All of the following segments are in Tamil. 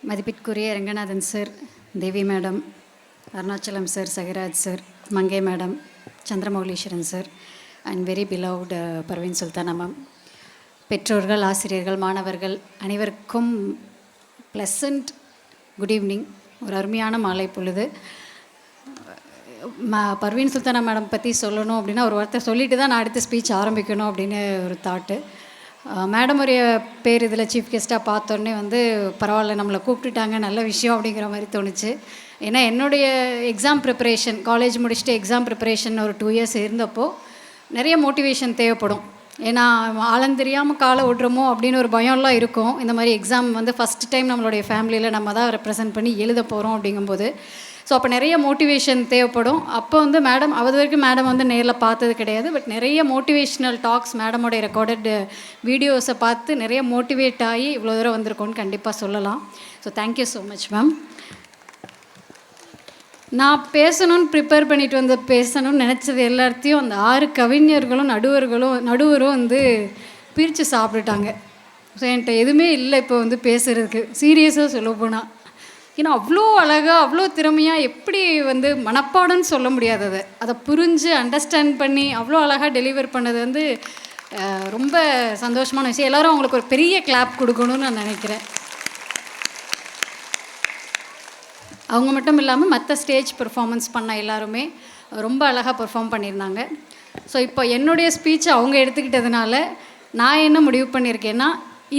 மதிப்பிற்குரிய Ranganathan sir, Devi madam, Arunachalam sir, Sakiraj sir, Mangai madam, Chandramouleeswaran sir, and very beloved Parveen Sultana ma'am, பெற்றோர்கள், ஆசிரியர்கள், மாணவர்கள் அனைவருக்கும் ப்ளசண்ட் குட் ஈவினிங். ஒரு அருமையான மாலை பொழுது. பர்வீன் சுல்தானா மேடம் பற்றி சொல்லணும் அப்படின்னா ஒரு வார்த்தை சொல்லிட்டு தான் நான் அடுத்த ஸ்பீச் ஆரம்பிக்கணும் அப்படின்னு ஒரு தாட்டு. மேடமுடைய பேர் இதில் சீஃப் கெஸ்ட்டாக பார்த்தோன்னே வந்து பரவாயில்ல, நம்மளை கூப்பிட்டுட்டாங்க, நல்ல விஷயம் அப்படிங்கிற மாதிரி தோணுச்சு. ஏன்னா என்னுடைய எக்ஸாம் ப்ரிப்பரேஷன், காலேஜ் முடிச்சுட்டு எக்ஸாம் ப்ரிப்பரேஷன் ஒரு 2 இயர்ஸ் இருந்தப்போ நிறைய மோட்டிவேஷன் தேவைப்படும். ஏன்னா ஆழந்தெரியாமல் காலை விட்றோமோ அப்படின்னு ஒரு பயம்லாம் இருக்கும். இந்த மாதிரி எக்ஸாம் வந்து ஃபஸ்ட் டைம் நம்மளுடைய ஃபேமிலியில் நம்ம தான் ரெப்ரசென்ட் பண்ணி எழுத போகிறோம் அப்படிங்கும்போது ஸோ அப்போ நிறைய மோட்டிவேஷன் தேவைப்படும். அப்போ வந்து மேடம் அது வரைக்கும் மேடம் வந்து நேரில் பார்த்தது கிடையாது. பட் நிறைய மோட்டிவேஷ்னல் டாக்ஸ், மேடமோடைய ரெக்கார்டட் வீடியோஸை பார்த்து நிறைய மோட்டிவேட் ஆகி இவ்வளோ தூரம் வந்திருக்கோன்னு கண்டிப்பாக சொல்லலாம். So thank you so much ma'am. நான் பேசணும்னு ப்ரிப்பேர் பண்ணிட்டு பேசணும்னு நினச்சது எல்லாத்தையும் அந்த 6 கவிஞர்களும் நடுவரும் வந்து பிரித்து சாப்பிட்டுட்டாங்க. ஸோ என்கிட்ட எதுவுமே இல்லை இப்போ வந்து பேசுகிறதுக்கு, சீரியஸாக சொல்ல போனால். ஏன்னா அவ்வளோ அழகாக, அவ்வளோ திறமையாக, எப்படி வந்து மனப்பாடம்னு சொல்ல முடியாது, அதை புரிஞ்சு அண்டர்ஸ்டாண்ட் பண்ணி அவ்வளோ அழகாக டெலிவர் பண்ணது வந்து ரொம்ப சந்தோஷமான விஷயம். எல்லோரும் அவங்களுக்கு ஒரு பெரிய கிளாப் கொடுக்கணும்னு நான் நினைக்கிறேன். அவங்க மட்டும் இல்லாமல் மற்ற ஸ்டேஜ் பெர்ஃபார்மன்ஸ் பண்ண எல்லாருமே ரொம்ப அழகாக பெர்ஃபார்ம் பண்ணியிருந்தாங்க. ஸோ இப்போ என்னுடைய ஸ்பீச் அவங்க எடுத்துக்கிட்டதுனால நான் என்ன முடிவு பண்ணியிருக்கேன்னா,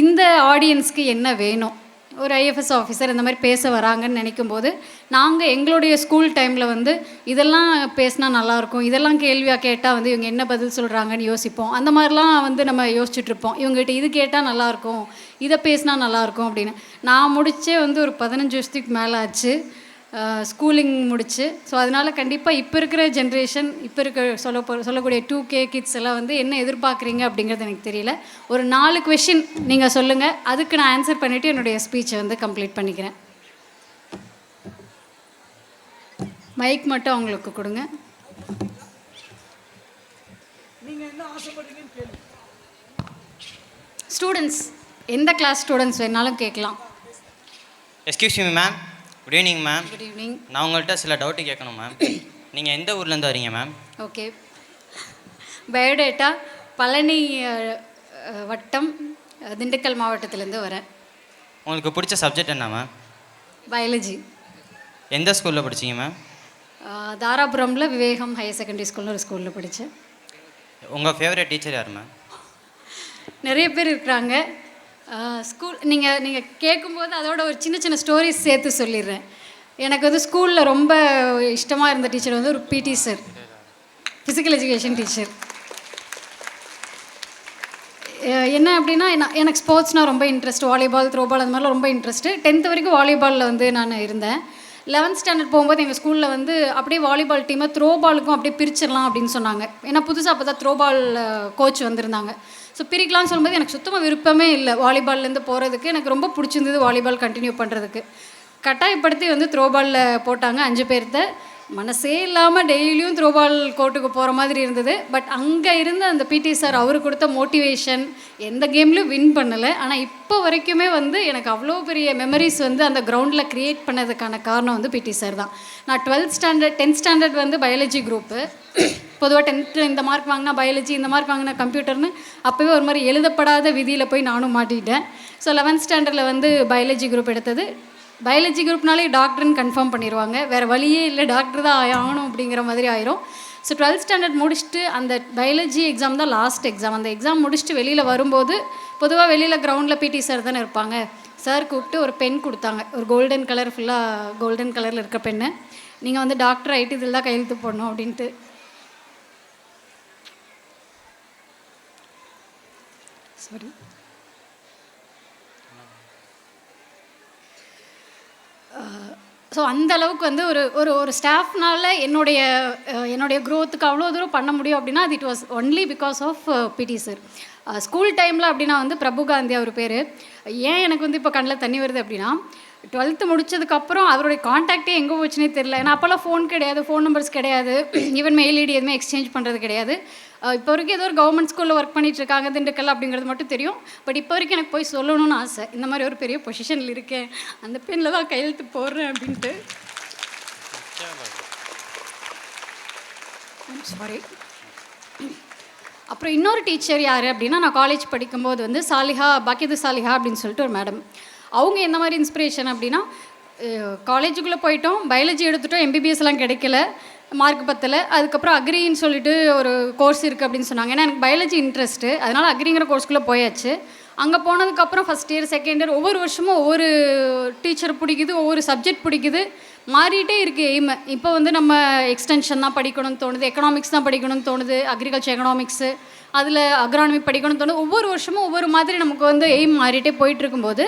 இந்த ஆடியன்ஸ்க்கு என்ன வேணும், ஒரு ஐஎஃப்எஸ் ஆஃபீஸர் இந்த மாதிரி பேச வராங்கன்னு நினைக்கும்போது நாங்கள் எங்களுடைய ஸ்கூல் டைமில் வந்து இதெல்லாம் பேசினா நல்லாயிருக்கும், இதெல்லாம் கேள்வியாக கேட்டால் வந்து இவங்க என்ன பதில் சொல்கிறாங்கன்னு யோசிப்போம். அந்த மாதிரிலாம் வந்து நம்ம யோசிச்சுட்ருப்போம். இவங்ககிட்ட இது கேட்டால் நல்லாயிருக்கும், இதை பேசினா நல்லாயிருக்கும் அப்படின்னு. நான் முடித்தே வந்து ஒரு 15 வருஷத்துக்கு மேலே ஆச்சு ஸ்கூலிங் முடிச்சு. ஸோ அதனால் கண்டிப்பாக இப்போ இருக்கிற ஜென்ரேஷன், இப்போ சொல்லக்கூடிய 2K கிட்ஸ் எல்லாம் வந்து என்ன எதிர்பார்க்குறீங்க அப்படிங்கிறது எனக்கு தெரியல. ஒரு 4 கொஷின் நீங்கள் சொல்லுங்கள், அதுக்கு நான் ஆன்சர் பண்ணிவிட்டு என்னுடைய ஸ்பீச்சை வந்து கம்ப்ளீட் பண்ணிக்கிறேன். மைக் மட்டும் அவங்களுக்கு கொடுங்க. ஸ்டூடெண்ட்ஸ், எந்த கிளாஸ் ஸ்டூடெண்ட்ஸ் வேணாலும் கேட்கலாம். Excuse me ma'am. Good evening ma'am. Good evening. நான் உங்கள்கிட்ட சில டவுட்டு கேட்கணும் மேம். நீங்கள் எந்த ஊர்லேருந்து வரீங்க மேம்? ஓகே. பயோடேட்டா பழனி வட்டம், திண்டுக்கல் மாவட்டத்திலேருந்து வரேன். உங்களுக்கு பிடிச்ச சப்ஜெக்ட் என்ன மேம்? பயாலஜி. எந்த ஸ்கூலில் படிச்சிங்க மேம்? தாராபுரமில் விவேகம் ஹையர் செகண்டரி ஸ்கூலில் ஒரு ஸ்கூலில் படித்தேன். உங்கள் ஃபேவரட் டீச்சர் யார் மேம்? நிறைய பேர் இருக்கிறாங்க. ஸ்கூல் நீங்கள் கேட்கும்போது அதோட ஒரு சின்ன சின்ன ஸ்டோரிஸ் சேர்த்து சொல்லிடுறேன். எனக்கு வந்து ஸ்கூலில் ரொம்ப இஷ்டமாக இருந்த டீச்சர் வந்து ஒரு பிடி சார், ஃபிசிக்கல் எஜுகேஷன் டீச்சர். என்ன அப்படின்னா, எனக்கு ஸ்போர்ட்ஸ்னால் ரொம்ப இன்ட்ரெஸ்ட், வாலிபால், த்ரோபால் அந்த மாதிரிலாம் ரொம்ப இன்ட்ரெஸ்ட்டு. 10th வரைக்கும் வாலிபாலில் வந்து நான் இருந்தேன். 11th ஸ்டாண்டர்ட் போகும்போது எங்கள் ஸ்கூலில் வந்து அப்படியே வாலிபால் டீமை த்ரோபாலுக்கும் அப்படியே பிரிச்சிடலாம் அப்படின்னு சொன்னாங்க. ஏன்னா புதுசாக அப்போ தான் த்ரோபால் கோச் வந்திருந்தாங்க. ஸோ பிரிக்கலாம்னு சொல்லும்போது எனக்கு சுத்தமாக விருப்பமே இல்லை வாலிபால்லேருந்து போகிறதுக்கு. எனக்கு ரொம்ப பிடிச்சிருந்தது வாலிபால் கண்டினியூ பண்ணுறதுக்கு. கட்டாயப்படுத்தி வந்து த்ரோபாலில் போட்டாங்க 5 பேர்த்த. மனசே இல்லாமல் டெய்லியும் த்ரோபால் கோர்ட்டுக்கு போகிற மாதிரி இருந்தது. பட் அங்கே இருந்த அந்த பிடி சார், அவர் கொடுத்த மோட்டிவேஷன், எந்த கேம்லையும் வின் பண்ணலை. ஆனால் இப்போ வரைக்குமே வந்து எனக்கு அவ்வளோ பெரிய மெமரிஸ் வந்து அந்த கிரவுண்டில் க்ரியேட் பண்ணதுக்கான காரணம் வந்து பிடி சார் தான். நான் 10th ஸ்டாண்டர்ட் வந்து பயாலஜி குரூப்பு. பொதுவாக 10th இந்த மார்க் வாங்கினா பயாலஜி, இந்த மார்க் வாங்கினா கம்ப்யூட்டர்னு அப்போவே ஒரு மாதிரி எழுதப்படாத விதியில் போய் நானும் மாட்டிக்கிட்டேன். ஸோ 11th ஸ்டாண்டர்டில் வந்து பயாலஜி குரூப் எடுத்தது. பயாலஜி குரூப்னாலே டாக்டர்னு கன்ஃபார்ம் பண்ணிடுவாங்க, வேறு வழியே இல்லை, டாக்டர் தான் ஆகணும் அப்படிங்கிற மாதிரி ஆயிரும். ஸோ 12th ஸ்டாண்டர்ட் முடிச்சுட்டு அந்த பயாலஜி எக்ஸாம் தான் லாஸ்ட் எக்ஸாம். அந்த எக்ஸாம் முடிச்சுட்டு வெளியில் வரும்போது பொதுவாக வெளியில் கிரவுண்டில் பிடி சார் தானே இருப்பாங்க. சார் கூப்பிட்டு ஒரு பென் கொடுத்தாங்க, ஒரு கோல்டன் கலர், ஃபுல்லாக கோல்டன் கலரில் இருக்க பெண்ணு. நீங்கள் வந்து டாக்டர் ஆகிட்டு இதில் தான் கையெழுத்து போடணும் அப்படின்ட்டு. சாரி. ஸோ அந்த அளவுக்கு வந்து ஒரு ஸ்டாஃப்னால் என்னுடைய க்ரோத்துக்கு அவ்வளோ தூரம் பண்ண முடியும் அப்படின்னா அது it was only because of PT sir. School டைமில் அப்படின்னா வந்து பிரபு காந்தி அவர் பேர். ஏன் எனக்கு வந்து இப்போ கண்ணில் தண்ணி வருது அப்படின்னா, 12th முடிச்சதுக்கப்புறம் அவருடைய காண்டாக்டே எங்கே போச்சுன்னே தெரியல. ஏன்னா அப்போல்லாம் ஃபோன் கிடையாது, ஃபோன் நம்பர்ஸ் கிடையாது, ஈவன் மெயில் ஐடி எதுவுமே எக்ஸ்சேஞ்ச் பண்ணுறது கிடையாது. இப்போ வரைக்கும் ஏதோ ஒரு கவர்மெண்ட் ஸ்கூலில் ஒர்க் பண்ணிட்டு இருக்காங்க திண்டுக்கல் அப்படிங்கிறது மட்டும் தெரியும். பட் இப்போ வரைக்கும் எனக்கு போய் சொல்லணும்னு ஆசை, இந்த மாதிரி ஒரு பெரிய பொசிஷனில் இருக்கேன், அந்த பெண்ணில் தான் கையெழுத்து போடுறேன் அப்படின்ட்டு. சாரி. அப்புறம் இன்னொரு டீச்சர் யார் அப்படின்னா, நான் காலேஜ் படிக்கும்போது வந்து சாலிஹா, பாக்கியது சாலிஹா அப்படின்னு சொல்லிட்டு ஒரு மேடம். அவங்க எந்த மாதிரி இன்ஸ்பிரேஷன் அப்படின்னா, காலேஜுக்குள்ளே போயிட்டோம், பயாலஜி எடுத்துட்டோம், எம்பிபிஎஸ்லாம் கிடைக்கல, மார்க் பத்தலை. அதுக்கப்புறம் அக்ரின்னு சொல்லிட்டு ஒரு கோர்ஸ் இருக்குது அப்படின்னு சொன்னாங்க. ஏன்னா எனக்கு பயாலஜி இன்ட்ரெஸ்ட்டு, அதனால் அக்ரிங்கிற கோர்ஸ்குள்ளே போயாச்சு. அங்கே போனதுக்கப்புறம் ஃபஸ்ட் இயர் செகண்ட் இயர் ஒவ்வொரு வருஷமும் ஒவ்வொரு டீச்சர் பிடிக்குது, ஒவ்வொரு சப்ஜெக்ட் பிடிக்குது, மாறிட்டே இருக்குது எய்மு. இப்போ வந்து நம்ம எக்ஸ்டென்ஷன் தான் படிக்கணும்னு தோணுது, எக்கனாமிக்ஸ் தான் படிக்கணும்னு தோணுது, அக்ரிகல்ச்சர் எக்கனாமிக்ஸு, அதில் அக்ரானமி படிக்கணும்னு தோணுது. ஒவ்வொரு வருஷமும் ஒவ்வொரு மாதிரி நமக்கு வந்து எய்ம் மாறிட்டே போயிட்டுருக்கும்போது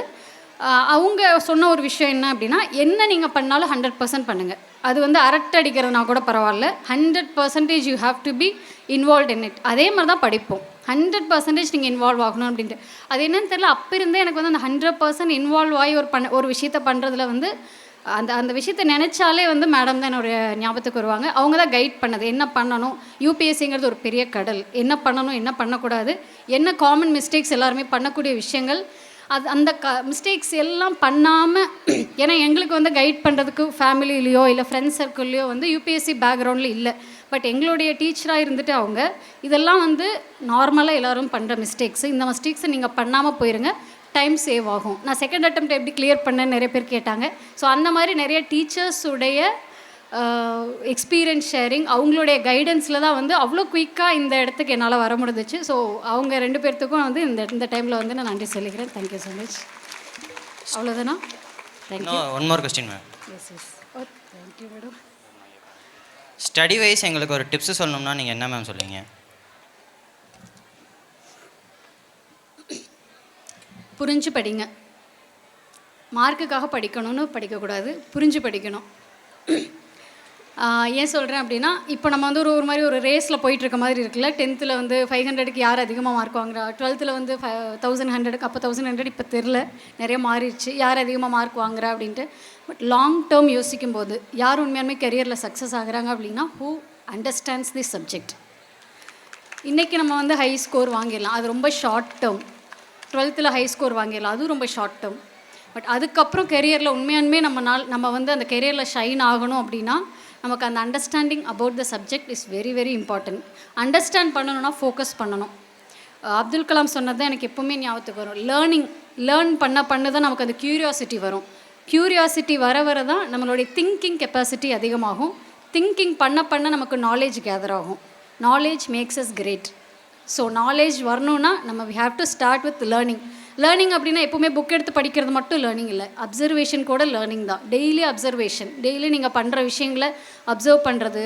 அவங்க சொன்ன ஒரு விஷயம் என்ன அப்படின்னா, என்ன நீங்கள் பண்ணாலும் 100% பண்ணுங்கள். அது வந்து அரட்டை அடிக்கிறதுனா கூட பரவாயில்ல, 100% you have to be involve in it. அதே மாதிரி தான் படிப்போம், 100% நீங்கள் இன்வால்வ் ஆகணும் அப்படின்ட்டு. அது என்னன்னு தெரியல, அப்போ இருந்தே எனக்கு வந்து அந்த 100% இன்வால்வ் ஆகி ஒரு விஷயத்தை பண்ணுறதுல வந்து அந்த விஷயத்தை நினச்சாலே வந்து மேடம் தான் என்னோடய ஞாபகத்துக்கு வருவாங்க. அவங்க தான் கைட் பண்ணது, என்ன பண்ணணும், யூபிஎஸ்சிங்கிறது ஒரு பெரிய கடல், என்ன பண்ணணும் என்ன பண்ணக்கூடாது, என்ன காமன் மிஸ்டேக்ஸ் எல்லாருமே பண்ணக்கூடிய விஷயங்கள், அந்த மிஸ்டேக்ஸ் எல்லாம் பண்ணாமல். ஏன்னா எங்களுக்கு வந்து கைட் பண்ணுறதுக்கு ஃபேமிலிலேயோ இல்லை ஃப்ரெண்ட்ஸ் சர்க்கிள்லையோ வந்து யூபிஎஸ்சி பேக்ரவுண்டில் இல்லை. பட் எங்களுடைய டீச்சராக இருந்துட்டு அவங்க இதெல்லாம் வந்து நார்மலாக எல்லோரும் பண்ணுற மிஸ்டேக்ஸு, இந்த மிஸ்டேக்ஸை நீங்கள் பண்ணாமல் போயிருங்க, டைம் சேவ் ஆகும். நான் செகண்ட் அட்டெம்ப்ட் எப்படி கிளியர் பண்ணேன்னு நிறைய பேர் கேட்டாங்க. ஸோ அந்த மாதிரி நிறைய டீச்சர்ஸுடைய எக்ஸ்பீரியன்ஸ் ஷேரிங், அவங்களுடைய கைடன்ஸில் தான் வந்து அவ்வளோ குயிக்காக இந்த இடத்துக்கு என்னால் வர முடிஞ்சிச்சு. ஸோ அவங்க 2 பேர்த்துக்கும் வந்து இந்த டைமில் வந்து நான் நன்றி சொல்லிக்கிறேன். Thank you so much. அவ்வளோதானா? Thank you. One more question ma'am. Yes yes. Oh thank you madam. Study wise எங்களுக்கு ஒரு டிப்ஸ் சொல்லணும்னா நீங்கள் என்ன மேம் சொல்லுவீங்க? புரிஞ்சு படிங்க. மார்க்குக்காக படிக்கணும்னு படிக்கக்கூடாது, புரிஞ்சு படிக்கணும். ஏன் சொல்கிறேன் அப்படின்னா, இப்போ நம்ம வந்து ஒரு மாதிரி ஒரு ரேஸில் போயிட்டுருக்க மாதிரி இருக்குல்ல. 10th வந்து 500க்கு யார் அதிகமாக மார்க் வாங்குறா, 12th வந்து 1100க்கு, அப்போ 1100 இப்போ தெரில, நிறைய மாறிடுச்சு, யார் அதிகமாக மார்க் வாங்குறா அப்படின்ட்டு. பட் லாங் டேர்ம் யோசிக்கும் போது யார் உண்மையாலுமே கெரியரில் சக்ஸஸ் ஆகுறாங்க அப்படின்னா, ஹூ அண்டர்ஸ்டாண்ட்ஸ் தி சப்ஜெக்ட். இன்றைக்கி நம்ம வந்து ஹை ஸ்கோர் வாங்கிடலாம், அது ரொம்ப short term. 12th high score வாங்கிடலாம், அதுவும் ரொம்ப ஷார்ட் டேர்ம். பட் அதுக்கப்புறம் கெரியரில் உண்மையாலுமே நம்ம வந்து அந்த கெரியரில் ஷைன் ஆகணும் அப்படின்னா, நமக்கு அந்த understanding about the subject is very very important. Understand பண்ணணும்னா ஃபோக்கஸ் பண்ணணும். அப்துல் கலாம் சொன்னது தான் எனக்கு எப்போவுமே ஞாபகத்துக்கு வரும். லேர்ன் பண்ண தான் நமக்கு அந்த க்யூரியாசிட்டி வரும். க்யூரியாசிட்டி வர தான் நம்மளுடைய திங்கிங் கெப்பாசிட்டி அதிகமாகும். திங்கிங் பண்ண நமக்கு நாலேஜ் கேதர் ஆகும். Knowledge makes us great. So knowledge வரணுன்னா நம்ம we have to start with learning அப்படின்னா எப்போவுமே புக் எடுத்து படிக்கிறது மட்டும் லேர்னிங் இல்லை, அப்சர்வேஷன் கூட லேர்னிங் தான். டெய்லி அப்சர்வேஷன், டெய்லி நீங்கள் பண்ணுற விஷயங்களை அப்சர்வ் பண்ணுறது,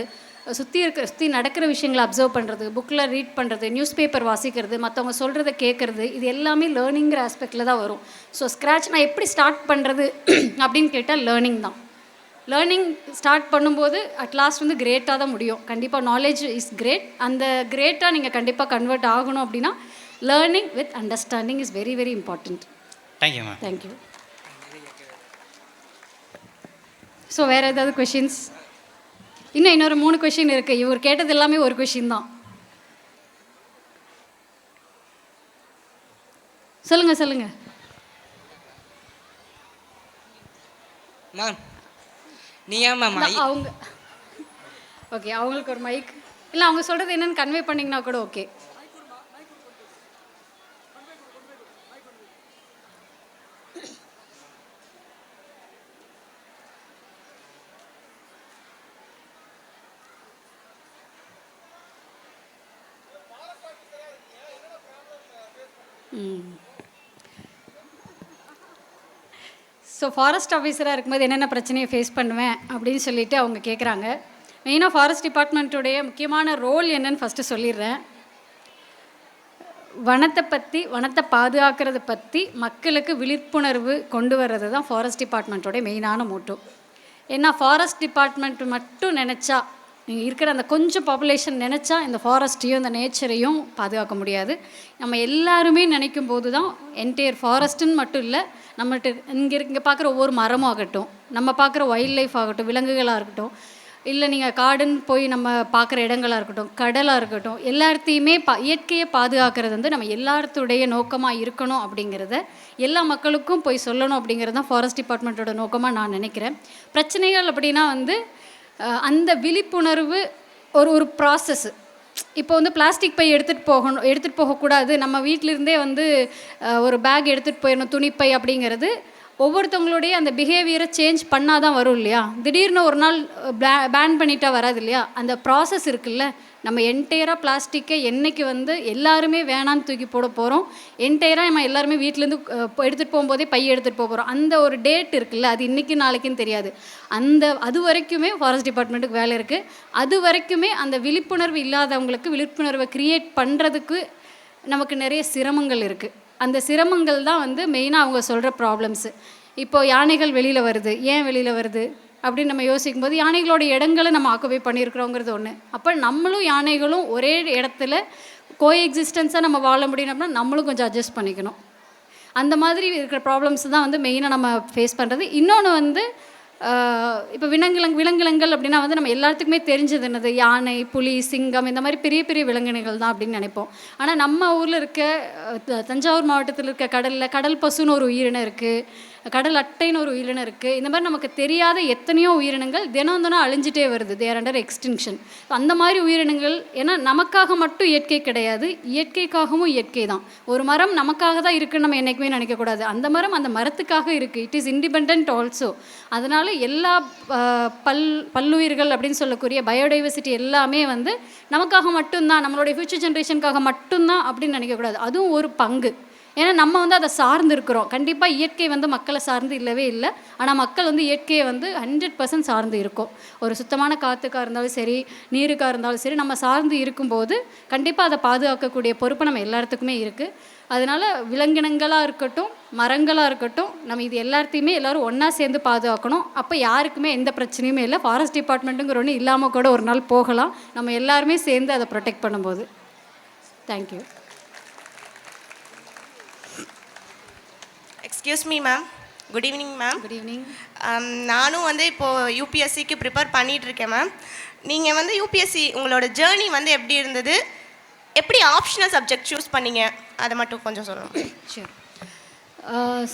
சுற்றி நடக்கிற விஷயங்களை அப்சர்வ் பண்ணுறது, புக்கில் ரீட் பண்ணுறது, நியூஸ் பேப்பர் வாசிக்கிறது, மற்றவங்க சொல்கிறத கேட்குறது, இது எல்லாமே லேர்னிங்கிற ஆஸ்பெக்டில் தான் வரும். ஸோ ஸ்க்ராட்ச் நான் எப்படி ஸ்டார்ட் பண்ணுறது அப்படின்னு கேட்டால் லேர்னிங் தான். லேர்னிங் ஸ்டார்ட் பண்ணும்போது அட்லாஸ்ட் வந்து கிரேட்டாக தான் முடியும். கண்டிப்பாக நாலேஜ் இஸ் கிரேட். அந்த கிரேட்டாக நீங்கள் கண்டிப்பாக கன்வெர்ட் ஆகணும் அப்படின்னா learning with understanding is very very important. Thank you ma'am. Thank you. So வேறு ஏதாவது கொஷின்ஸ்? இன்னொரு 3 கொஷின் இருக்குது. இவர் கேட்டது எல்லாமே ஒரு கொஷின் தான். சொல்லுங்கள். மேம் நீ ஏன் மேம் அவங்க ஓகே, அவங்களுக்கு ஒரு மைக் இல்லை, அவங்க சொல்கிறது என்னென்னு கன்வே பண்ணிங்கன்னா கூட ஓகே. ஸோ ஃபாரஸ்ட் ஆஃபீஸராக இருக்கும்போது என்னென்ன பிரச்சனையை ஃபேஸ் பண்ணுவேன் அப்படின்னு சொல்லிட்டு அவங்க கேட்குறாங்க. மெயினாக ஃபாரஸ்ட் டிபார்ட்மெண்ட்டுடைய முக்கியமான ரோல் என்னன்னு ஃபஸ்ட்டு சொல்லிடுறேன். வனத்தை பாதுகாக்கிறத பற்றி மக்களுக்கு விழிப்புணர்வு கொண்டு வர்றது தான் ஃபாரஸ்ட் டிபார்ட்மெண்ட்டோடைய மெயினான மோட்டோ. ஏன்னா ஃபாரஸ்ட் டிபார்ட்மெண்ட் மட்டும் நினச்சா, நீங்கள் இருக்கிற அந்த கொஞ்சம் பாப்புலேஷன் நினச்சா இந்த ஃபாரஸ்ட்டையும் இந்த நேச்சரையும் பாதுகாக்க முடியாது. நம்ம எல்லாருமே நினைக்கும் போது தான் என்டையர் ஃபாரஸ்ட்டுன்னு மட்டும் இல்லை, நம்மகிட்ட இங்கே பார்க்குற ஒவ்வொரு மரமும் ஆகட்டும், நம்ம பார்க்குற வைல்ட் லைஃப் ஆகட்டும், விலங்குகளாக இருக்கட்டும், இல்லை நீங்கள் காடுன்னு போய் நம்ம பார்க்குற இடங்களாக இருக்கட்டும், கடலாக இருக்கட்டும், எல்லாத்தையுமே இயற்கையை பாதுகாக்கிறது வந்து நம்ம எல்லாத்துடைய நோக்கமாக இருக்கணும் அப்படிங்கிறத எல்லா மக்களுக்கும் போய் சொல்லணும் அப்படிங்கிறது தான் ஃபாரஸ்ட் டிபார்ட்மெண்ட்டோட நோக்கமாக நான் நினைக்கிறேன். பிரச்சனைகள் அப்படின்னா வந்து அந்த விழிப்புணர்வு ஒரு ஒரு ப்ராசஸ்ஸு. இப்போ வந்து பிளாஸ்டிக் பை எடுத்துகிட்டு போகக்கூடாது, நம்ம வீட்டிலிருந்தே வந்து ஒரு பேக் எடுத்துகிட்டு போயிடணும், துணிப்பை அப்படிங்கிறது ஒவ்வொருத்தவங்களுடைய அந்த பிஹேவியரை சேஞ்ச் பண்ணால் தான் வரும் இல்லையா? திடீர்னு ஒரு நாள் பேன் பண்ணிட்டா வராது இல்லையா? அந்த ப்ராசஸ் இருக்குல்ல, நம்ம என்டையராக பிளாஸ்டிக்கை என்றைக்கு வந்து எல்லாருமே வேணான்னு தூக்கி போட போகிறோம், என்டையராக நம்ம எல்லாருமே வீட்டிலேருந்து எடுத்துகிட்டு போகும்போதே பை எடுத்துகிட்டு போக போகிறோம், அந்த ஒரு டேட் இருக்குல்ல, அது இன்றைக்கி நாளைக்குன்னு தெரியாது. அது வரைக்குமே ஃபாரஸ்ட் டிபார்ட்மெண்ட்டுக்கு வேலை இருக்குது. அது வரைக்குமே அந்த விழிப்புணர்வு இல்லாதவங்களுக்கு விழிப்புணர்வை க்ரியேட் பண்ணுறதுக்கு நமக்கு நிறைய சிரமங்கள் இருக்குது. அந்த சிரமங்கள் தான் வந்து மெயினாக அவங்க சொல்கிற ப்ராப்ளம்ஸு. இப்போது யானைகள் வெளியில் வருது, ஏன் வெளியில் வருது அப்படின்னு நம்ம யோசிக்கும்போது யானைகளோட இடங்களை நம்ம ஆக்குபை பண்ணியிருக்கிறோங்கிறது ஒன்று. அப்போ நம்மளும் யானைகளும் ஒரே இடத்துல கோஎக்ஸிஸ்டன்ஸாக நம்ம வாழ முடியும் அப்படின்னா நம்மளும் கொஞ்சம் அட்ஜஸ்ட் பண்ணிக்கணும். அந்த மாதிரி இருக்கிற ப்ராப்ளம்ஸ் தான் வந்து மெயினாக நம்ம ஃபேஸ் பண்ணுறது. இன்னொன்று வந்து இப்போ விலங்கினங்கள் அப்படின்னா வந்து நம்ம எல்லாத்துக்குமே தெரிஞ்சது என்னது, யானை, புலி, சிங்கம், இந்த மாதிரி பெரிய பெரிய விலங்கினங்கள் தான் அப்படின்னு நினைப்போம். ஆனால் நம்ம ஊரில் இருக்க தஞ்சாவூர் மாவட்டத்தில் இருக்க கடல் பசுன்னு ஒரு உயிரினம் இருக்குது, கடல் அட்டைன்னு ஒரு உயிரினம் இருக்குது. இந்த மாதிரி நமக்கு தெரியாத எத்தனையோ உயிரினங்கள் தினம் அழிஞ்சிட்டே வருது. தேர் அண்டர் எக்ஸ்டிங்ஷன். அந்த மாதிரி உயிரினங்கள், ஏன்னா நமக்காக மட்டும் இயற்கை கிடையாது, இயற்கைக்காகவும் இயற்கை தான். ஒரு மரம் நமக்காக தான் இருக்குன்னு நம்ம என்றைக்குமே நினைக்கக்கூடாது. அந்த மரம் அந்த மரத்துக்காக இருக்குது. It is independent also. அதனால் எல்லா பல்லுயிர்கள் அப்படின்னு சொல்லக்கூடிய பயோடைவர்சிட்டி எல்லாமே வந்து நமக்காக மட்டும்தான், நம்மளுடைய ஃப்யூச்சர் ஜென்ரேஷனுக்காக மட்டும்தான் அப்படின்னு நினைக்கக்கூடாது. அதுவும் ஒரு பங்கு. ஏன்னா நம்ம வந்து அதை சார்ந்து இருக்கிறோம். கண்டிப்பாக இயற்கை வந்து மக்களை சார்ந்து இல்லவே இல்லை. ஆனால் மக்கள் வந்து இயற்கையை வந்து 100% சார்ந்து இருக்கும். ஒரு சுத்தமான காற்றுக்காக இருந்தாலும் சரி, நீருக்காக இருந்தாலும் சரி, நம்ம சார்ந்து இருக்கும்போது கண்டிப்பாக அதை பாதுகாக்கக்கூடிய பொறுப்பு நம்ம எல்லாத்துக்குமே இருக்குது. அதனால் விலங்கினங்களாக இருக்கட்டும், மரங்களாக இருக்கட்டும், நம்ம இது எல்லாத்தையுமே எல்லோரும் ஒன்றா சேர்ந்து பாதுகாக்கணும். அப்போ யாருக்குமே எந்த பிரச்சனையுமே இல்லை. ஃபாரஸ்ட் டிபார்ட்மெண்ட்டுங்கிற ஒன்று இல்லாமல் கூட ஒரு நாள் போகலாம், நம்ம எல்லாருமே சேர்ந்து அதை ப்ரொடெக்ட் பண்ணும்போது. Thank you. Excuse me ma'am. Good evening ma'am. Good evening. நானும் வந்து இப்போது யூபிஎஸ்சிக்கு ப்ரிப்பேர் பண்ணிகிட்ருக்கேன் மேம். நீங்கள் வந்து யூபிஎஸ்சி உங்களோட ஜேர்னி வந்து எப்படி இருந்தது, எப்படி ஆப்ஷனல் சப்ஜெக்ட் சூஸ் பண்ணீங்க, அதை மட்டும் கொஞ்சம் சொல்லணும். சரி.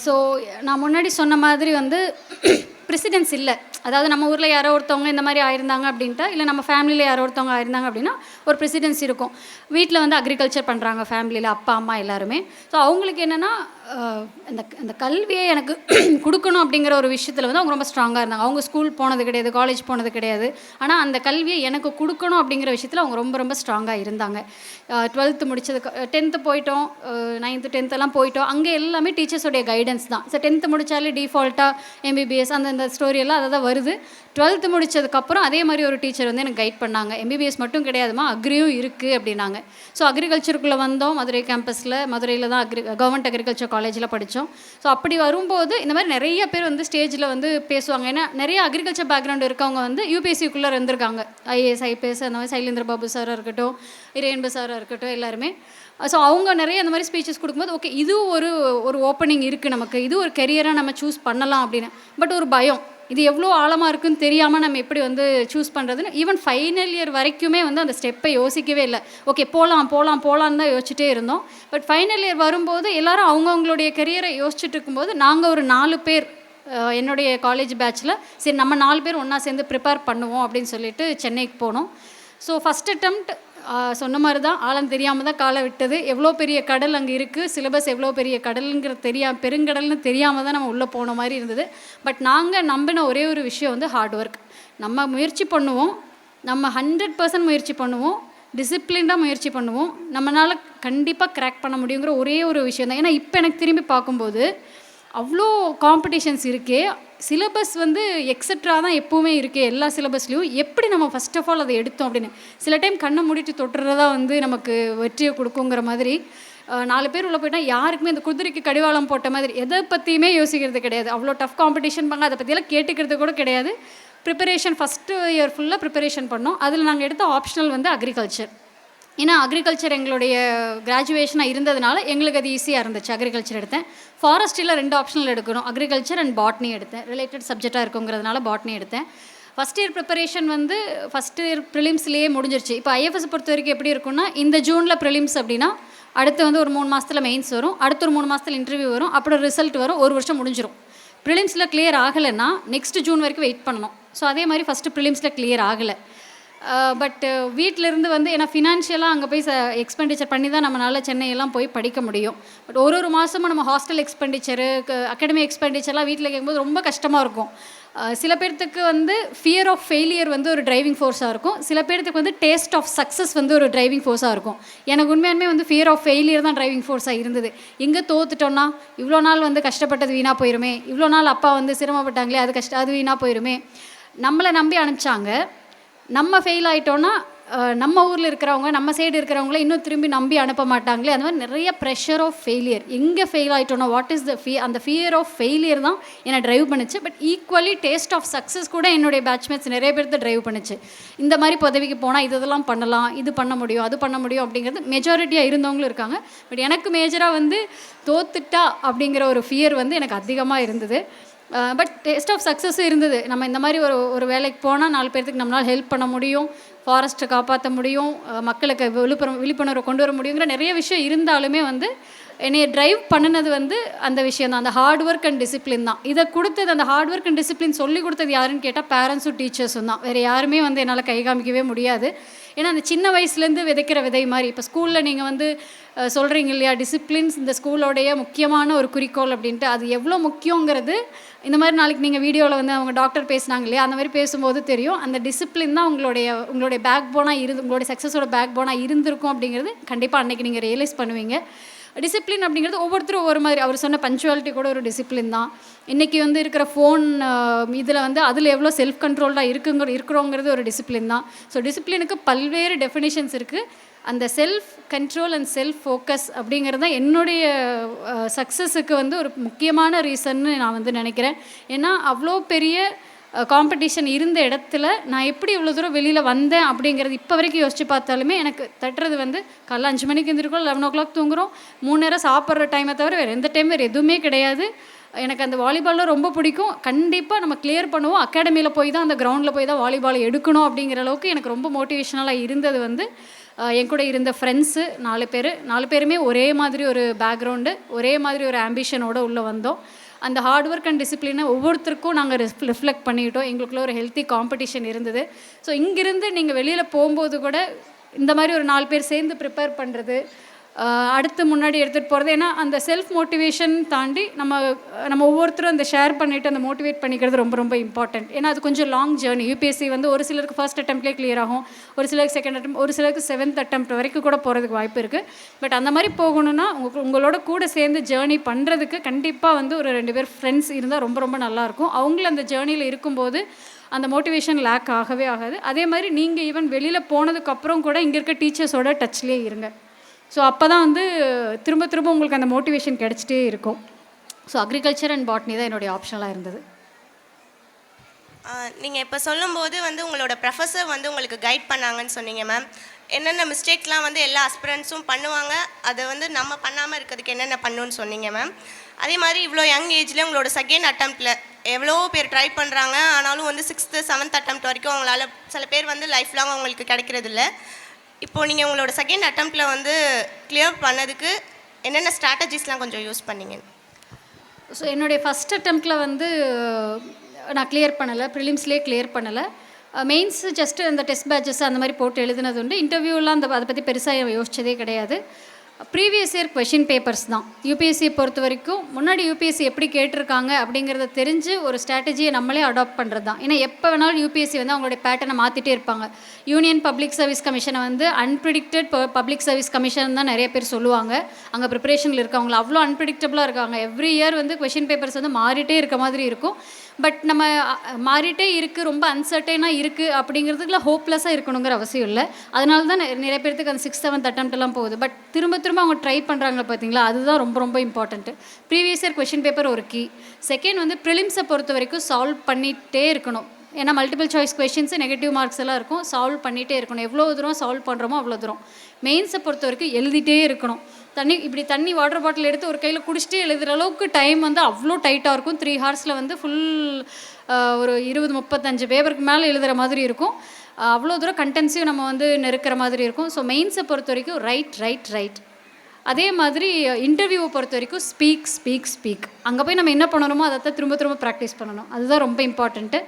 ஸோ நான் முன்னாடி சொன்ன மாதிரி வந்து ப்ரெசிடென்ஸ் இல்லை. அதாவது நம்ம ஊரில் யாரோ ஒருத்தவங்க இந்த மாதிரி ஆயிருந்தாங்க அப்படின்ட்டா, இல்லை நம்ம ஃபேமிலியில் யாரோ ஒருத்தவங்க ஆயிருந்தாங்க அப்படின்னா ஒரு ப்ரெசிடென்ஸ் இருக்கும். வீட்டில் வந்து அக்ரிகல்ச்சர் பண்ணுறாங்க ஃபேமிலியில், அப்பா அம்மா எல்லாருமே. ஸோ அவங்களுக்கு என்னென்னா அந்த கல்வியை எனக்கு கொடுக்கணும் அப்படிங்கிற ஒரு விஷயத்தில் வந்து அவங்க ரொம்ப ஸ்ட்ராங்காக இருந்தாங்க. அவங்க ஸ்கூல் போனது கிடையாது, காலேஜ் போனது கிடையாது. ஆனால் அந்த கல்வியை எனக்கு கொடுக்கணும் அப்படிங்கிற விஷயத்தில் அவங்க ரொம்ப ரொம்ப ஸ்ட்ராங்காக இருந்தாங்க. 12th முடிச்சதுக்கு 10th போயிட்டோம், 9th 10th போயிட்டோம். அங்கே எல்லாமே டீச்சர்ஸோடைய கைடன்ஸ் தான். ஸோ 10th முடித்தாலே டிஃபால்ட்டாக எம்பிபிஎஸ் அந்த ஸ்டோரியெல்லாம் அதை தான் வருது. 12th முடித்ததுக்கப்புறம் அதே மாதிரி ஒரு டீச்சர் வந்து எனக்கு கைட் பண்ணாங்க. எம்பிபிஎஸ் மட்டும் கிடையாதுமா, அக்ரியும் இருக்குது அப்படின்னாங்க. ஸோ அக்ரிகல்ச்சருக்குள்ளே வந்தோம். மதுரை கேம்பஸில், மதுரையில் தான் கவர்மெண்ட் அக்ரிகல்ச்சர் காலேஜில் படித்தோம். ஸோ அப்படி வரும்போது இந்த மாதிரி நிறைய பேர் வந்து ஸ்டேஜில் வந்து பேசுவாங்க. ஏன்னா நிறைய அக்ரிகல்ச்சர் பேக்ரவுண்ட் இருக்கவங்க வந்து யூபிஎஸ்சிக்குள்ளே இருந்திருக்காங்க. ஐஏஎஸ், ஐபிஎஸ், அந்த மாதிரி சைலேந்திர பாபு சாராக இருக்கட்டும், இறையன்பு சாராக இருக்கட்டும், எல்லாருமே. ஸோ அவங்க நிறைய அந்த மாதிரி ஸ்பீச்சஸ் கொடுக்கும்போது ஓகே, இது ஒரு ஓப்பனிங் இருக்குது நமக்கு, இது ஒரு கெரியராக நம்ம சூஸ் பண்ணலாம் அப்படின்னு. பட் ஒரு பயம், இது எவ்வளோ ஆழமாக இருக்குன்னு தெரியாமல் நம்ம எப்படி வந்து சூஸ் பண்ணுறதுன்னு ஈவன் ஃபைனல் இயர் வரைக்குமே வந்து அந்த ஸ்டெப்பை யோசிக்கவே இல்லை. ஓகே போகலான்னு தான் யோசிச்சுட்டே இருந்தோம். பட் ஃபைனல் இயர் வரும்போது எல்லோரும் அவங்கவுங்களுடைய கெரியரை யோசிச்சுட்டு இருக்கும்போது நாங்கள் ஒரு 4 பேர் என்னுடைய காலேஜ் பேட்சில் சரி நம்ம 4 பேர் ஒன்றா சேர்ந்து ப்ரிப்பேர் பண்ணுவோம் அப்படின்னு சொல்லிட்டு சென்னைக்கு போனோம். ஸோ ஃபஸ்ட் அட்டெம்ப்ட் சொன்ன மாதிரி தான், ஆழம் தெரியாமல் தான் காலை விட்டது. எவ்வளோ பெரிய கடல் அங்கே இருக்குது, சிலபஸ் எவ்வளோ பெரிய கடலுங்கிற பெருங்கடல்னு தெரியாமல் தான் நம்ம உள்ளே போன மாதிரி இருந்தது. பட் நாங்கள் நம்பின ஒரே ஒரு விஷயம் வந்து ஹார்ட் ஒர்க். நம்ம முயற்சி பண்ணுவோம், நம்ம 100% முயற்சி பண்ணுவோம், டிசிப்ளின்டாக முயற்சி பண்ணுவோம், நம்மளால் கண்டிப்பாக கிராக் பண்ண முடியுங்கிற ஒரே ஒரு விஷயம் தான். ஏன்னா இப்போ எனக்கு திரும்பி பார்க்கும்போது அவ்வளோ காம்படிஷன்ஸ் இருக்கே, சிலபஸ் வந்து எக்ஸட்ரா தான் எப்போவுமே இருக்கே எல்லா சிலபஸ்லேயும். எப்படி நம்ம ஃபஸ்ட் ஆஃப் ஆல் அதை எடுத்தோம் அப்படின்னு சில டைம் கண்ணை மூடிட்டு தொட்டுறதா வந்து நமக்கு வெற்றியை கொடுக்குங்கிற மாதிரி 4 பேர் உள்ளே போயிட்டால் யாருக்குமே இந்த குதிரைக்கு கடிவாளம் போட்ட மாதிரி எதை பற்றியுமே யோசிக்கிறது கிடையாது. அவ்வளோ டஃப் காம்படிஷன் பண்ணால் அதை பற்றியெல்லாம் கேட்டுக்கிறது கூட கிடையாது. ப்ரிப்பரேஷன் ஃபஸ்ட்டு இயர் ஃபுல்லாக ப்ரிப்பரேஷன் பண்ணோம். அதில் நாங்கள் எடுத்த ஆப்ஷனல் வந்து அக்ரிகல்ச்சர். ஏன்னா அக்ரிகல்ச்சர் எங்களுடைய கிராஜுவேஷனாக இருந்ததுனால எங்களுக்கு அது ஈஸியாக இருந்துச்சு. அக்ரிகல்ச்சர் எடுத்தேன். ஃபாரஸ்ட்டில் 2 ஆப்ஷனல் எடுக்கணும், அக்ரிகல்ச்சர் அண்ட் பாட்னி எடுத்தேன். ரிலேட்டட் சப்ஜெக்டாக இருக்குங்கிறதுனால பாட்னி எடுத்தேன். ஃபஸ்ட் இயர் ப்ரிப்பரேஷன் வந்து ஃபஸ்ட் இயர் ப்ரிலிம்ஸ்லேயே முடிஞ்சிருச்சு. இப்போ ஐஎஃப்எஸ் பொறுத்த வரைக்கும் எப்படி இருக்குன்னா, இந்த ஜூனில் ப்ரிலிம்ஸ் அப்படின்னா அடுத்து வந்து ஒரு 3 மாதத்தில் மெயின்ஸ் வரும், அடுத்து ஒரு 3 மாதத்தில் இன்டர்வியூ வரும், அப்புறம் ரிசல்ட் வரும், ஒரு வருஷம் முடிஞ்சிடும். ப்ரிலிம்ஸில் கிளியர் ஆகலைன்னா நெக்ஸ்ட் ஜூன் வரைக்கும் வெயிட் பண்ணணும். ஸோ அதே மாதிரி ஃபஸ்ட்டு ப்ரிலிம்ஸில் கிளியர் ஆகலை. பட் வீட்டிலேருந்து வந்து ஏன்னா ஃபினான்ஷியலாக அங்கே போய் எக்ஸ்பெண்டிச்சர் பண்ணி தான் நம்மளால் சென்னையெல்லாம் போய் படிக்க முடியும். பட் ஒரு மாதமும் நம்ம ஹாஸ்டல் எக்ஸ்பெண்டிச்சரு அகாடமி எக்ஸ்பெண்டிச்சர்லாம் வீட்டில் கேட்கும்போது ரொம்ப கஷ்டமாக இருக்கும். சில பேர்த்துக்கு வந்து ஃபியர் ஆஃப் ஃபெயிலியர் வந்து ஒரு டிரைவிங் ஃபோர்ஸாக இருக்கும், சில பேர்த்துக்கு வந்து டேஸ்ட் ஆஃப் சக்ஸஸ் வந்து ஒரு டிரைவிங் ஃபோர்ஸாக இருக்கும். எனக்கு உண்மையாலுமே வந்து ஃபியர் ஆஃப் ஃபெயிலியர் தான் டிரைவிங் ஃபோர்ஸாக இருந்தது. இங்கே தோத்துட்டோன்னா இவ்வளோ நாள் வந்து கஷ்டப்பட்டது வீணாக போயிருமே, இவ்வளோ நாள் அப்பா வந்து சிரமப்பட்டாங்களே அது வீணாக போயிருமே. நம்மளை நம்பி அனுப்பிச்சாங்க, நம்ம ஃபெயில் ஆகிட்டோன்னா நம்ம ஊரில் இருக்கிறவங்க நம்ம சைடு இருக்கிறவங்கள இன்னும் திரும்பி நம்பி அனுப்ப மாட்டாங்களே. அந்த மாதிரி நிறைய ப்ரெஷர் ஆஃப் ஃபெயிலியர். எங்கே ஃபெயில் ஆகிட்டோன்னா வாட் இஸ் த அந்த ஃபியர் ஆஃப் ஃபெயிலியர் தான் என்னை ட்ரைவ் பண்ணுச்சு. But equally taste of success கூட என்னுடைய பேட்ச்மேட்ஸ் நிறைய பேர்த்து ட்ரைவ் பண்ணுச்சு. இந்த மாதிரி பதவிக்கு போனால் இதெல்லாம் பண்ணலாம், இது பண்ண முடியும், அது பண்ண முடியும் அப்படிங்கிறது மெஜாரிட்டியாக இருந்தவங்களும் இருக்காங்க. பட் எனக்கு மேஜராக வந்து தோத்துட்டா அப்படிங்கிற ஒரு ஃபியர் வந்து எனக்கு அதிகமாக இருந்தது. பட் டேஸ்ட் ஆஃப் சக்ஸஸும் இருந்தது. நம்ம இந்த மாதிரி ஒரு வேலைக்கு போனால் 4 பேர்த்துக்கு நம்மளால் ஹெல்ப் பண்ண முடியும், ஃபாரஸ்ட்டை காப்பாற்ற முடியும், மக்களுக்கு விழிப்புணர்வு கொண்டு வர முடியுங்கிற நிறைய விஷயம் இருந்தாலுமே வந்து என்னைய ட்ரைவ் பண்ணினது வந்து அந்த விஷயம் தான், அந்த ஹார்ட் ஒர்க் அண்ட் டிசிப்ளின் தான். இதை கொடுத்தது அந்த ஹார்ட் ஒர்க் அண்ட் டிசிப்ளின் சொல்லி கொடுத்தது யாருன்னு கேட்டால் பேரண்ட்ஸும் டீச்சர்ஸும் தான். வேறு யாருமே வந்து என்னால் கை காமிக்கவே முடியாது. ஏன்னா அந்த சின்ன வயசுலேருந்து விதைக்கிற விதை மாதிரி. இப்போ ஸ்கூலில் நீங்கள் வந்து சொல்கிறீங்க இல்லையா, டிசிப்ளின்ஸ் இந்த ஸ்கூலோடைய முக்கியமான ஒரு குறிக்கோள் அப்படின்ட்டு, அது எவ்வளோ முக்கியங்கிறது இந்த மாதிரி நாளைக்கு நீங்கள் வீடியோவில் வந்து அவங்க டாக்டர் பேசுனாங்க இல்லையா, அந்த மாதிரி பேசும்போது தெரியும். அந்த டிசிப்ளின் தான் உங்களுடைய பேக் போனாக உங்களுடைய சக்ஸஸோட பேக் போனாக இருந்திருக்கும் அப்படிங்கிறது கண்டிப்பாக அன்றைக்கி நீங்கள் ரியலைஸ் பண்ணுவீங்க. டிசிப்ளின் அப்படிங்கிறது ஒவ்வொருத்தரும் ஒவ்வொரு மாதிரி. அவர் சொன்ன பஞ்சுவாலிட்டி கூட ஒரு டிசிப்ளின் தான். இன்றைக்கி வந்து இருக்கிற ஃபோன் இதில் வந்து அதில் எவ்வளோ செல்ஃப் கண்ட்ரோல்டாக இருக்கிறோங்கிறது ஒரு டிசிப்ளின் தான். ஸோ டிசிப்ளினுக்கு பல்வேறு டெஃபினிஷன்ஸ் இருக்குது. அந்த self control and self focus அப்படிங்கிறது தான் என்னுடைய சக்ஸஸுக்கு வந்து ஒரு முக்கியமான ரீசன்னு நான் வந்து நினைக்கிறேன். ஏன்னா அவ்வளோ பெரிய காம்படிஷன் இருந்த இடத்துல நான் எப்படி இவ்வளோ தூரம் வெளியில் வந்தேன் அப்படிங்கிறது இப்போ வரைக்கும் யோசிச்சு பார்த்தாலுமே எனக்கு தட்டுறது வந்து காலைல 5 மணிக்கு எழுந்திருக்கோம், 11 o'clock தூங்குகிறோம், 3 நேரம் சாப்பிட்ற டைமை தவிர வேறு எந்த டைம் வேறு எதுவுமே கிடையாது. எனக்கு அந்த வாலிபாலில் ரொம்ப பிடிக்கும். கண்டிப்பாக நம்ம கிளியர் பண்ணுவோம். அகாடமியில் போய் தான் அந்த கிரவுண்டில் போய் தான் வாலிபால் எடுக்கணும் அப்படிங்கிற அளவுக்கு எனக்கு ரொம்ப மோட்டிவேஷனலாக இருந்தது வந்து என் கூட இருந்த ஃப்ரெண்ட்ஸு 4 பேருமே ஒரே மாதிரி ஒரு பேக்ரவுண்டு, ஒரே மாதிரி ஒரு ஆம்பிஷனோடு உள்ளே வந்தோம். அந்த ஹார்ட் ஒர்க் அண்ட் டிசிப்ளினை ஒவ்வொருத்தருக்கும் நாங்கள் ரிஃப்ளெக்ட் பண்ணிக்கிட்டோம். எங்களுக்குள்ள ஒரு ஹெல்த்தி காம்படிஷன் இருந்தது. ஸோ இங்கிருந்து நீங்கள் வெளியில் போகும்போது கூட இந்த மாதிரி ஒரு 4 பேர் சேர்ந்து ப்ரிப்பேர் பண்ணுறது, அடுத்து முன்னாடி எடுத்துகிட்டு போகிறது. ஏன்னா அந்த செல்ஃப் மோட்டிவேஷன் தாண்டி நம்ம ஒவ்வொருத்தரும் அந்த ஷேர் பண்ணிவிட்டு அந்த மோட்டிவேட் பண்ணிக்கிறது ரொம்ப ரொம்ப இம்பார்ட்டன்ட். ஏன்னா அது கொஞ்சம் லாங் ஜேர்னி. யூபிஎஸ்சி வந்து ஒரு சிலருக்கு ஃபர்ஸ்ட் அட்டெம்ப்ட்லேயே கிளியர் ஆகும், ஒரு சிலருக்கு செகண்ட் அட்டெம்ப்ட், ஒரு சிலருக்கு 7th அட்டெம்ப்ட் வரைக்கும் கூட போகிறதுக்கு வாய்ப்பு இருக்குது. பட் அந்த மாதிரி போகணுன்னா உங்களோட கூட சேர்ந்து ஜேர்னி பண்ணுறதுக்கு கண்டிப்பாக வந்து ஒரு 2 பேர் ஃப்ரெண்ட்ஸ் இருந்தால் ரொம்ப ரொம்ப நல்லாயிருக்கும். அவங்களும் அந்த ஜேர்னியில் இருக்கும்போது அந்த மோட்டிவேஷன் லேக் ஆகவே ஆகாது. அதே மாதிரி நீங்கள் ஈவன் வெளியில் போனதுக்கப்புறம் கூட இங்கே இருக்க டீச்சர்ஸோட டச்லேயே இருங்க. ஸோ அப்போ தான் வந்து திரும்ப திரும்ப உங்களுக்கு அந்த மோட்டிவேஷன் கிடச்சிட்டே இருக்கும். ஸோ அக்ரிகல்ச்சர் அண்ட் பாட்னி தான் என்னுடைய ஆப்ஷனலாக இருந்தது. நீங்கள் இப்போ சொல்லும்போது வந்து உங்களோட ப்ரொஃபஸர் வந்து உங்களுக்கு கைட் பண்ணாங்கன்னு சொன்னீங்க மேம். என்னென்ன மிஸ்டேக்லாம் வந்து எல்லா ஆஸ்பிரண்ட்ஸும் பண்ணுவாங்க, அதை வந்து நம்ம பண்ணாமல் இருக்கிறதுக்கு என்னென்ன பண்ணணும்னு சொன்னீங்க மேம். அதே மாதிரி இவ்வளோ யங் ஏஜ்லேயே உங்களோட செகண்ட் அட்டெம்ப்டில் எவ்வளோ பேர் ட்ரை பண்ணுறாங்க, ஆனாலும் வந்து 6th 7th அட்டெம்ப்ட் வரைக்கும் அவங்களால சில பேர் வந்து லைஃப் லாங் அவங்களுக்கு கிடைக்கிறதில்ல. இப்போது நீங்கள் உங்களோட செகண்ட் அட்டெம்ப்டில் வந்து கிளியர் பண்ணதுக்கு என்னென்ன ஸ்ட்ராட்டஜிஸ்லாம் கொஞ்சம் யூஸ் பண்ணீங்க? ஸோ என்னுடைய ஃபஸ்ட் அட்டெம்ப்டில் வந்து நான் கிளியர் பண்ணலை, ப்ரிலிம்ஸ்லேயே கிளியர் பண்ணலை. மெயின்ஸ் ஜஸ்ட்டு அந்த டெஸ்ட் பேட்சஸ் அந்த மாதிரி போட்டு எழுதுனது உண்டு. இன்டர்வியூலாம் அதை பற்றி பெருசாக யோசிச்சதே கிடையாது. ப்ரீவியஸ் இயர் கொஷின் பேப்பர்ஸ் தான் யூபிஎஸ்சியை பொறுத்த வரைக்கும். முன்னாடி யூபிஎஸ்சி எப்படி கேட்டிருக்காங்க அப்படிங்கிறத தெரிஞ்சு ஒரு ஸ்ட்ராட்டஜியை நம்மளே அடாப்ட் பண்ணுறது தான். ஏன்னா எப்போ வேணாலும் யூபிஎஸ்சி வந்து அவங்களுடைய பேட்டர்னை மாற்றிட்டே இருப்பாங்க. யூனியன் பப்ளிக் சர்வீஸ் கமிஷனை வந்து அன்பிரிடிக்டட் பப்ளிக் சர்வீஸ் கமிஷன் தான் நிறைய பேர் சொல்லுவாங்க. அங்கே ப்ரிப்பரேஷனில் இருக்கவங்க அவ்வளோ அன்பிரிடிக்டபுளாக இருக்காங்க. எவ்ரி இயர் வந்து கொஷின் பேப்பர்ஸ் வந்து மாறிட்டே இருக்க மாதிரி இருக்கும். பட் நம்ம மாறிட்டே இருக்குது, ரொம்ப அன்சர்டைனாக இருக்குது அப்படிங்கிறதுக்குலாம் ஹோப்லெஸ்ஸாக இருக்கணுங்கிற அவசியம் இல்லை. அதனால தான் நிறைய பேருக்கு அந்த 6th 7th அட்டெம்ப்ட்லாம் போகுது. பட் திரும்ப அவங்க ட்ரை பண்ணுறாங்க பார்த்தீங்களா, அதுதான் ரொம்ப ரொம்ப important. Previous year question paper ஒரு கீ. செகண்ட் வந்து ப்ரிலிம்ஸை பொறுத்த வரைக்கும் சால்வ் பண்ணிகிட்டே இருக்கணும். ஏன்னா multiple choice questions negative marks எல்லாம் இருக்கும், சால்வ் பண்ணிகிட்டே இருக்கணும். எவ்வளோ தூரம் சால்வ் பண்ணுறோமோ அவ்வளோ தூரம். மெயின்ஸை பொறுத்த வரைக்கும் எழுதிட்டே இருக்கணும். தண்ணி வாட்டர் பாட்டில் எடுத்து ஒரு கையில் குடிச்சிட்டு எழுதுகிற அளவுக்கு டைம் வந்து அவ்வளோ டைட்டாக இருக்கும். 3 ஹார்ஸில் வந்து ஃபுல் ஒரு 20-35 பேப்பருக்கு மேலே எழுதுகிற மாதிரி இருக்கும். அவ்வளோ தூரம் கண்டென்ஸையும் நம்ம வந்து நெருக்கிற மாதிரி இருக்கும். ஸோ மெயின்ஸை பொறுத்த வரைக்கும் ரைட். அதே மாதிரி இன்டர்வியூவை பொறுத்த வரைக்கும் ஸ்பீக். அங்கே போய் நம்ம என்ன பண்ணணுமோ அதை திரும்ப ப்ராக்டிஸ் பண்ணணும். அதுதான் ரொம்ப இம்பார்ட்டண்ட்டு.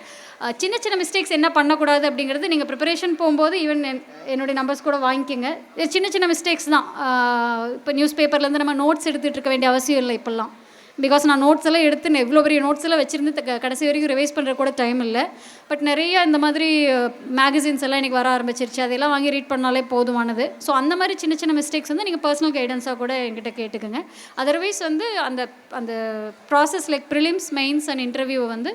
சின்ன மிஸ்டேக்ஸ் என்ன பண்ணக்கூடாது அப்படிங்கிறது நீங்கள் ப்ரிப்பரேஷன் போகும்போது ஈவன் என்னுடைய நம்பர்ஸ் கூட வாங்கிக்கோங்க. சின்ன மிஸ்டேக்ஸ் தான். இப்போ நியூஸ் பேப்பர்லேருந்து நம்ம நோட்ஸ் எடுத்துகிட்டு இருக்க வேண்டிய அவசியம் இல்லை இப்போல்லாம். பிகாஸ் நான் நோட்ஸ் எல்லாம் எடுத்து இவ்வளோ பெரிய நோட்ஸ் எல்லாம் வச்சுருந்து கடைசி வரைக்கும் ரிவைஸ் பண்ணுற கூட டைம் இல்லை. பட் நிறைய இந்த மாதிரி மேகசின்ஸ் எல்லாம் இன்றைக்கி வர ஆரம்பிச்சிருச்சு. அதெல்லாம் வாங்கி ரீட் பண்ணாலே போதுமானது. ஸோ அந்த மாதிரி சின்ன மிஸ்டேக்ஸ் வந்து நீங்கள் பர்சனல் கைடன்ஸாக கூட என்கிட்ட கேட்டுக்கோங்க. அதர்வைஸ் வந்து அந்த process like prelims, mains and இன்டர்வியூவை வந்து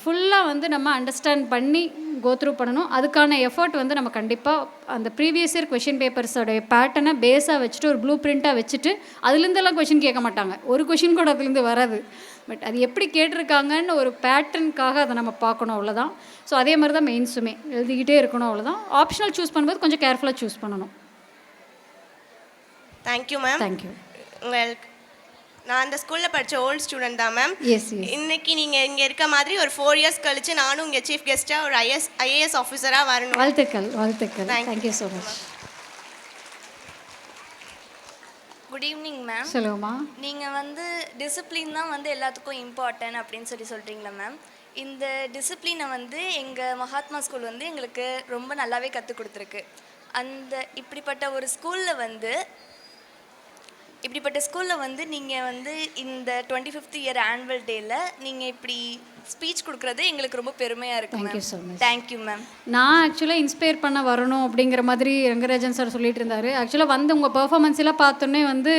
ஃபுல்லாக வந்து நம்ம அண்டர்ஸ்டாண்ட் பண்ணி கோத்ரூ பண்ணணும். அதுக்கான எஃபர்ட் வந்து நம்ம கண்டிப்பாக அந்த ப்ரீவியஸ் இயர் கொஷின் பேப்பர்ஸோடைய பேட்டர்னை பேஸாக வச்சுட்டு ஒரு ப்ளூ பிரிண்ட்டாக வச்சுட்டு அதுலேருந்தெல்லாம் கொஷின் கேட்க மாட்டாங்க. ஒரு கொஷின் கூட அதுலேருந்து வராது. பட் அது எப்படி கேட்டிருக்காங்கன்னு ஒரு பேட்டர்னுக்காக அதை நம்ம பார்க்கணும், அவ்வளோதான். ஸோ அதே மாதிரி தான் மெயின்ஸுமே எழுதிக்கிட்டே இருக்கணும், அவ்வளோதான். ஆப்ஷனல் சூஸ் பண்ணும்போது கொஞ்சம் கேர்ஃபுல்லாக சூஸ் பண்ணணும். Thank you ma'am. தேங்க்யூ. உங்களுக்கு நான் அந்த ஸ்கூலில் படித்த ஓல்டு ஸ்டூடெண்ட் தான் மேம். எஸ். இன்னைக்கு நீங்கள் இங்கே இருக்க மாதிரி ஒரு 4 இயர்ஸ் கழிச்சு நானும் இங்கே சீஃப் கெஸ்ட்டாக ஒரு ஐஏஎஸ் ஆஃபீஸராக வரணும். வாழ்த்துக்கள். Thank you so much. Good evening ma'am. சொல்லுங்கம்மா. நீங்கள் வந்து டிசிப்ளின் தான் வந்து எல்லாத்துக்கும் இம்பார்ட்டன்ட் அப்படின்னு சொல்கிறீங்களா மேம்? இந்த டிசிப்ளினை வந்து எங்கள் மகாத்மா ஸ்கூல் வந்து எங்களுக்கு ரொம்ப நல்லாவே கற்றுக் கொடுத்துருக்கு. இப்படிப்பட்ட ஸ்கூலில் வந்து நீங்கள் வந்து இந்த 25th இயர் ஆனுவல் டேயில் நீங்கள் இப்படி ஸ்பீச் கொடுக்குறது எங்களுக்கு ரொம்ப பெருமையாக இருக்குது. Thank you so much. Thank you ma'am. நான் ஆக்சுவலாக இன்ஸ்பயர் பண்ண வரணும் அப்படிங்கிற மாதிரி ரங்கராஜன் சார் சொல்லிட்டு இருந்தார். ஆக்சுவலாக வந்து உங்கள் பெர்ஃபார்மன்ஸ் எல்லாம் பார்த்தோன்னே வந்து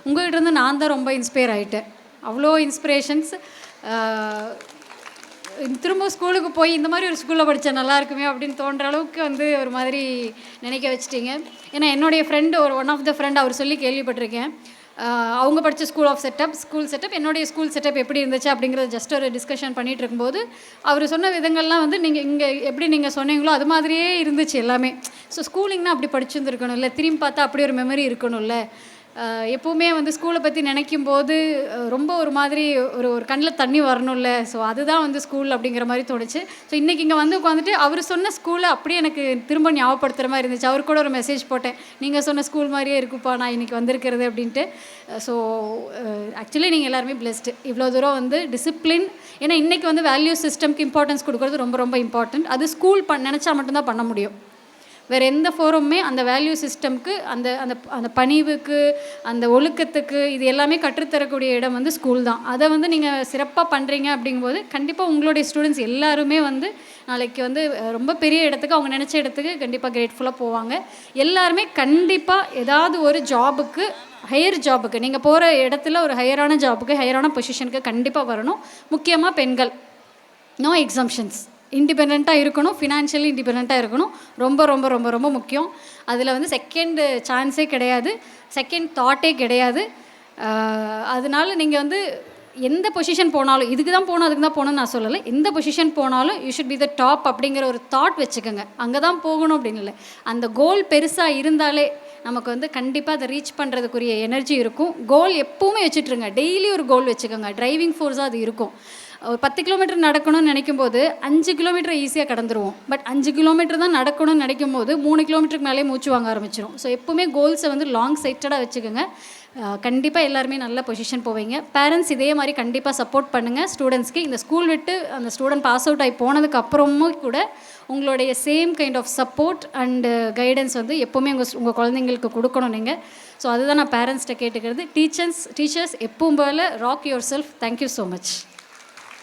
உங்கள்கிட்ட இருந்து நான் தான் ரொம்ப இன்ஸ்பயர் ஆகிட்டேன். அவ்வளோ இன்ஸ்பிரேஷன்ஸ். திரும்ப ஸ்கூலுக்கு போய் இந்த மாதிரி ஒரு ஸ்கூலில் படித்தா நல்லா இருக்குமே அப்படின்னு தோன்ற அளவுக்கு வந்து ஒரு மாதிரி நினைக்க வச்சிட்டிங்க. ஏன்னா என்னுடைய friend one of the friend அவர் சொல்லி கேள்விப்பட்டிருக்கேன். அவங்க படித்த ஸ்கூல் செட்டப் என்னுடைய ஸ்கூல் செட்டப் எப்படி இருந்துச்சு அப்படிங்கிறத ஜஸ்ட் ஒரு டிஸ்கஷன் பண்ணிகிட்டு இருக்கும்போது அவர் சொன்ன விதங்கள்லாம் வந்து நீங்கள் இங்கே எப்படி நீங்கள் சொன்னீங்களோ அது மாதிரியே இருந்துச்சு எல்லாமே. ஸோ ஸ்கூலிங்னா அப்படி படிச்சுருந்துருக்கணும்ல, திரும்பி பார்த்தா அப்படி ஒரு மெமரி இருக்கணும்ல. எப்போவுமே வந்து ஸ்கூலை பற்றி நினைக்கும் போது ரொம்ப ஒரு மாதிரி ஒரு கண்ணில் தண்ணி வரணும்ல. ஸோ அதுதான் வந்து ஸ்கூல் அப்படிங்கிற மாதிரி தோணுச்சு. ஸோ இன்றைக்கி இங்கே வந்து உட்காந்துட்டு அவர் சொன்ன ஸ்கூலை அப்படியே எனக்கு திரும்ப ஞாபகப்படுத்துகிற மாதிரி இருந்துச்சு. அவர் கூட ஒரு மெசேஜ் போட்டேன், நீங்கள் சொன்ன ஸ்கூல் மாதிரியே இருக்குப்பா நான் இன்றைக்கி வந்திருக்கிறது அப்படின்ட்டு. ஸோ ஆக்சுவலி நீங்கள் எல்லாருமே பிளெஸ்டு. இவ்வளோ தூரம் வந்து டிசிப்ளின். ஏன்னா இன்றைக்கி வந்து வேல்யூ சிஸ்டம்க்கு இம்பார்ட்டன்ஸ் கொடுக்குறது ரொம்ப ரொம்ப இம்பார்ட்டன்ட். அது ஸ்கூல் நினச்சா மட்டும்தான் பண்ண முடியும். வேறு எந்த ஃபோரமுமே அந்த வேல்யூ சிஸ்டம்க்கு அந்த அந்த அந்த பணிவுக்கு அந்த ஒழுக்கத்துக்கு இது எல்லாமே கற்றுத்தரக்கூடிய இடம் வந்து ஸ்கூல் தான். அதை வந்து நீங்கள் சிறப்பாக பண்ணுறீங்க அப்படிங்கும்போது கண்டிப்பாக உங்களுடைய ஸ்டூடெண்ட்ஸ் எல்லாருமே வந்து நாளைக்கு வந்து ரொம்ப பெரிய இடத்துக்கு அவங்க நினச்ச இடத்துக்கு கண்டிப்பாக கிரேட்ஃபுல்லாக போவாங்க. எல்லாருமே கண்டிப்பாக ஏதாவது ஒரு ஜாபுக்கு ஹையர் ஜாபுக்கு நீங்கள் போகிற இடத்துல ஒரு ஹையரான ஜாபுக்கு ஹையரான பொசிஷனுக்கு கண்டிப்பாக வரணும். முக்கியமாக பெண்கள் நோ எக்ஸம்ஷன்ஸ். இண்டிபெண்ட்டாக இருக்கணும், ஃபினான்ஷியலி இண்டிபெண்ட்டாக இருக்கணும். ரொம்ப ரொம்ப ரொம்ப ரொம்ப முக்கியம். அதில் வந்து செகண்ட் சான்ஸே கிடையாது, செகண்ட் தாட்டே கிடையாது. அதனால நீங்கள் வந்து எந்த பொசிஷன் போனாலும் இதுக்கு தான் போகணும் அதுக்கு தான் போகணும்னு நான் சொல்லலை. எந்த பொசிஷன் போனாலும் you should be the top அப்படிங்கிற ஒரு தாட் வச்சுக்கோங்க. அங்கே தான் போகணும் அப்படின்னு இல்லை. அந்த கோல் பெருசாக இருந்தாலே நமக்கு வந்து கண்டிப்பாக அதை ரீச் பண்ணுறதுக்குரிய எனர்ஜி இருக்கும். கோல் எப்போவுமே வச்சுட்ருங்க. டெய்லி ஒரு கோல் வச்சுக்கோங்க. டிரைவிங் ஃபோர்ஸாக அது இருக்கும். ஒரு 10 கிலோமீட்டர் நடக்கணும்னு நினைக்கும் போது 5 கிலோமீட்டர் ஈஸியாக கடந்துருவோம். பட் 5 கிலோமீட்டர் தான் நடக்கணும்னு நினைக்கும் போது 3 கிலோமீட்டருக்கு மேலே மூச்சு வாங்க ஆரம்பிச்சிடும். ஸோ எப்போவுமே கோல்ஸை வந்து லாங் சைட்டடாக வச்சுக்கோங்க. கண்டிப்பாக எல்லாருமே நல்ல பொசிஷன் போவீங்க. பேரண்ட்ஸ் இதே மாதிரி கண்டிப்பாக சப்போர்ட் பண்ணுங்கள் ஸ்டூடெண்ட்ஸ்க்கு. இந்த ஸ்கூல் விட்டு அந்த ஸ்டூடெண்ட் பாஸ் அவுட் ஆகி போனதுக்கு அப்புறமும் கூட உங்களுடைய same kind of support and guidance வந்து எப்போவுமே உங்கள் குழந்தைங்களுக்கு கொடுக்கணும் நீங்கள். ஸோ அதுதான் நான் பேரண்ட்ஸ்கிட்ட கேட்டுக்கிறது. டீச்சர்ஸ் எப்பவும் போல் rock yourself. Thank you so much.